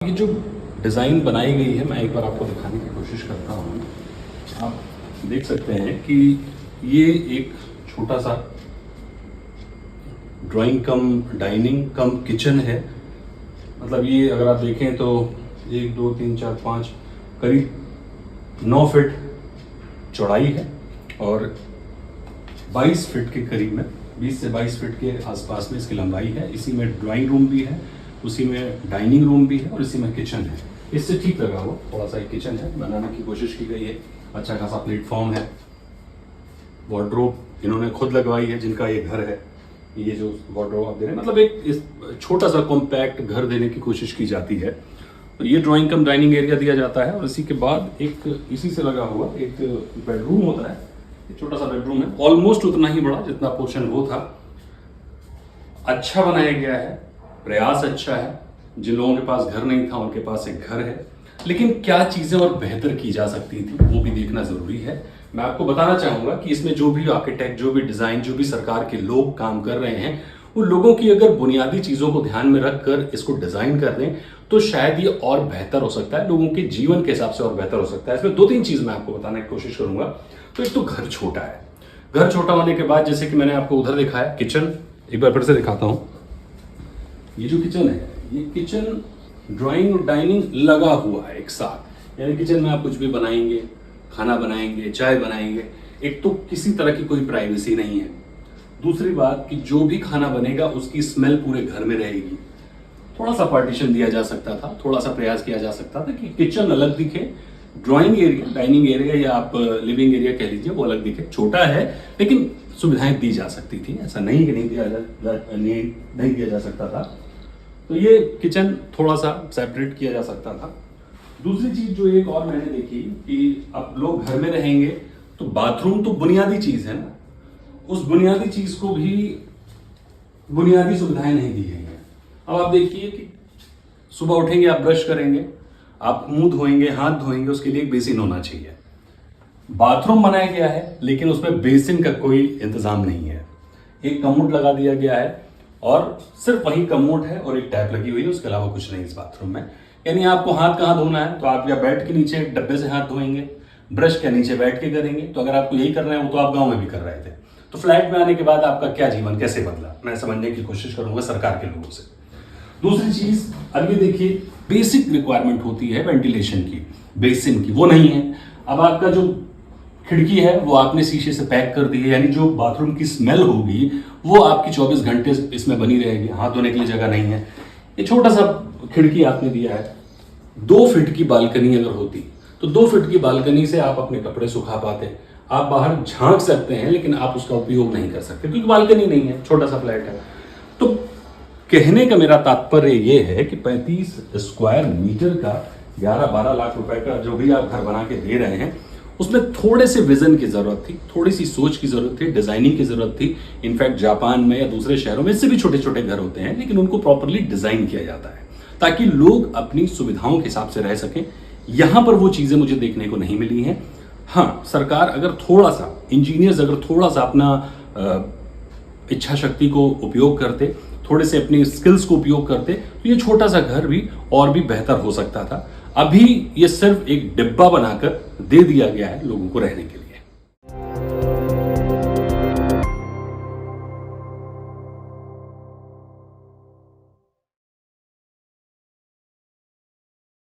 ये जो डिज़ाइन बनाई गई है, मैं एक बार आपको दिखाने की कोशिश करता हूँ। आप देख सकते हैं कि ये एक छोटा सा ड्राइंग कम डाइनिंग कम किचन है। मतलब ये अगर आप देखें तो 1 2 3 4 5 करीब 9 फीट चौड़ाई है और 22 फीट के करीब में 20 से 22 फीट के आसपास में इसकी लंबाई है। इसी में ड्राइंग रूम भी है, उसी में डाइनिंग रूम भी है और इसी में किचन है। इससे ठीक लगा वो थोड़ा सा एक किचन है, बनाने की कोशिश की गई है। अच्छा खासा प्लेटफॉर्म है, वार्डरोब इन्होंने खुद लगवाई है जिनका ये घर है। ये जो वार्डरोब आप दे रहे हैं, मतलब एक इस छोटा सा कॉम्पैक्ट घर देने की कोशिश की जाती है। तो ये ड्राइंग कम डाइनिंग एरिया दिया जाता है और इसी के बाद एक इसी से लगा हुआ एक बेडरूम होता है। एक छोटा सा बेडरूम है, ऑलमोस्ट उतना ही बड़ा जितना पोर्शन वो था। अच्छा बनाया गया है, प्रयास अच्छा है। जिन लोगों के पास घर नहीं था उनके पास एक घर है, लेकिन क्या चीजें और बेहतर की जा सकती थी वो भी देखना जरूरी है। मैं आपको बताना चाहूंगा कि इसमें जो भी आर्किटेक्ट, जो भी डिजाइन, जो भी सरकार के लोग काम कर रहे हैं, वो लोगों की अगर बुनियादी चीजों को ध्यान में रखकर इसको डिजाइन कर दें तो शायद ये और बेहतर हो सकता है, लोगों के जीवन के हिसाब से और बेहतर हो सकता है। इसमें 2-3 चीज मैं आपको बताने की कोशिश करूंगा। तो एक तो घर छोटा है, घर छोटा होने के बाद जैसे कि मैंने आपको उधर दिखाया किचन, एक बार फिर से दिखाता हूं। ये जो किचन है, ये किचन ड्राइंग और डाइनिंग लगा हुआ है एक साथ। यानी किचन में आप कुछ भी बनाएंगे, खाना बनाएंगे, चाय बनाएंगे। एक तो किसी तरह की कोई प्राइवेसी नहीं है। दूसरी बात कि जो भी खाना बनेगा उसकी स्मेल पूरे घर में रहेगी। थोड़ा सा पार्टीशन दिया जा सकता था, थोड़ा सा प्रयास किया जा सकता था कि किचन अलग दिखे, ड्राइंग एरिया, डाइनिंग एरिया या आप लिविंग एरिया कह लीजिए वो अलग दिखे। छोटा है लेकिन सुविधाएं दी जा सकती थी, ऐसा नहीं कि नहीं दिया जा सकता था। तो ये किचन थोड़ा सा सेपरेट किया जा सकता था। दूसरी चीज जो एक और मैंने देखी कि अब लोग घर में रहेंगे तो बाथरूम तो बुनियादी चीज है ना, उस बुनियादी चीज को भी बुनियादी सुविधाएं नहीं दी गई हैं। अब आप देखिए कि सुबह उठेंगे, आप ब्रश करेंगे, आप मुंह धोएंगे, हाथ धोएंगे, उसके लिए एक बेसिन होना चाहिए। बाथरूम बनाया गया है लेकिन उसमें बेसिन का कोई इंतजाम नहीं है। एक कमोड लगा दिया गया है और सिर्फ वही कमोड है और एक टैप लगी हुई है, उसके अलावा कुछ नहीं इस बाथरूम में। यानी आपको हाथ कहाँ धोना है तो आप या बेड के नीचे डब्बे से हाथ धोएंगे, ब्रश के नीचे बैठ के करेंगे। तो अगर आपको यही करना है, वो तो आप गांव में भी कर रहे थे, तो फ्लैट में आने के बाद आपका क्या जीवन कैसे बदला, मैं समझने की कोशिश करूंगा सरकार के लोगों से। दूसरी चीज, अब ये देखिए, बेसिक रिक्वायरमेंट होती है वेंटिलेशन की, बेसिन की, वो नहीं है। अब आपका जो खिड़की है वो आपने शीशे से पैक कर दी है, यानी जो बाथरूम की स्मेल होगी वो आपकी 24 घंटे इसमें बनी रहेगी। हाथ धोने के लिए जगह नहीं है। ये छोटा सा खिड़की आपने दिया है। 2 फीट की बालकनी अगर होती तो 2 फीट की बालकनी से आप अपने कपड़े सुखा पाते, आप बाहर झांक सकते हैं, लेकिन आप उसका उपयोग नहीं कर सकते क्योंकि बालकनी नहीं है, छोटा सा फ्लैट है। तो कहने का मेरा तात्पर्य ये है कि 35 स्क्वायर मीटर का 11-12 लाख रुपए का जो भी आप घर बना के दे रहे हैं, उसमें थोड़े से विजन की जरूरत थी, थोड़ी सी सोच की जरूरत थी, डिजाइनिंग की जरूरत थी। इनफैक्ट जापान में या दूसरे शहरों में इससे भी छोटे छोटे घर होते हैं, लेकिन उनको प्रॉपरली डिजाइन किया जाता है ताकि लोग अपनी सुविधाओं के हिसाब से रह सकें। यहां पर वो चीजें मुझे देखने को नहीं मिली हैं। हाँ, सरकार अगर थोड़ा सा, इंजीनियर्स अगर थोड़ा सा अपना इच्छा शक्ति को उपयोग करते, थोड़े से अपनी स्किल्स को उपयोग करते, तो ये छोटा सा घर भी और भी बेहतर हो सकता था। अभी ये सिर्फ एक डिब्बा बनाकर दे दिया गया है लोगों को रहने के लिए।